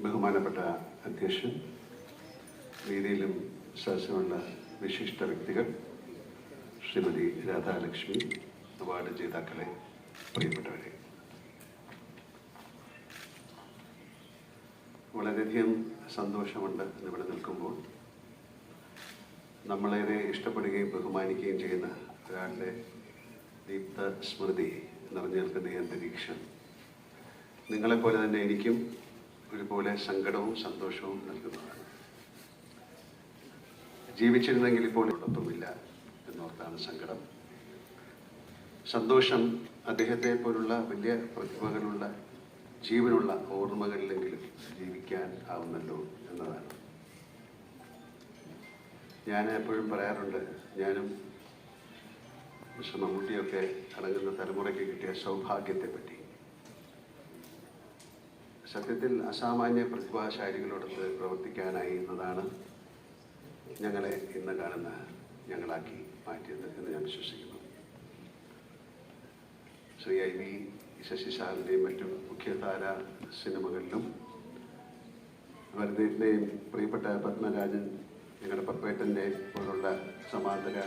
ബഹുമാനപ്പെട്ട അധ്യക്ഷൻ, വേദിയിലും സദസ്സിലുള്ള വിശിഷ്ട വ്യക്തികൾ, ശ്രീമതി രാധാലക്ഷ്മി, അവാർഡ് ജേതാക്കളെ, പ്രിയപ്പെട്ടവരെ, വളരെയധികം സന്തോഷമുണ്ട് ഇവിടെ നിൽക്കുമ്പോൾ. നമ്മളേറെ ഇഷ്ടപ്പെടുകയും ബഹുമാനിക്കുകയും ചെയ്യുന്ന ഒരാളുടെ ദീപ്ത സ്മൃതി നിറഞ്ഞു നിൽക്കുന്ന ഈ അന്തരീക്ഷം നിങ്ങളെപ്പോലെ തന്നെ എനിക്കും ഒരുപോലെ സങ്കടവും സന്തോഷവും നൽകുന്നതാണ്. ജീവിച്ചിരുന്നെങ്കിൽ ഇപ്പോൾ ഒപ്പമില്ല എന്നോർത്താണ് സങ്കടം. സന്തോഷം അദ്ദേഹത്തെ പോലുള്ള വലിയ പ്രതിഭകളുള്ള ജീവനുള്ള ഓർമ്മകളിലെങ്കിലും ജീവിക്കാൻ ആവുന്നല്ലോ എന്നതാണ്. ഞാൻ എപ്പോഴും പറയാറുണ്ട്, ഞാനും മിസ്റ്റർ മമ്മൂട്ടിയൊക്കെ അടങ്ങുന്ന തലമുറയ്ക്ക് കിട്ടിയ സൗഭാഗ്യത്തെ പറ്റി. സത്യത്തിൽ അസാമാന്യ പ്രതിഭാശാലികളോടൊത്ത് പ്രവർത്തിക്കാനായി എന്നതാണ് ഞങ്ങളെ ഇന്ന് കാണുന്ന ഞങ്ങളാക്കി മാറ്റിയത് എന്ന് ഞാൻ വിശ്വസിക്കുന്നു. ശ്രീ IV ശശി സാറിൻ്റെയും മറ്റും മുഖ്യധാര സിനിമകളിലും അദ്ദേഹത്തിൻ്റെയും പ്രിയപ്പെട്ട പത്മരാജൻ, ഞങ്ങളുടെ പപ്പേട്ടൻ്റെ പോലുള്ള സമാന്തര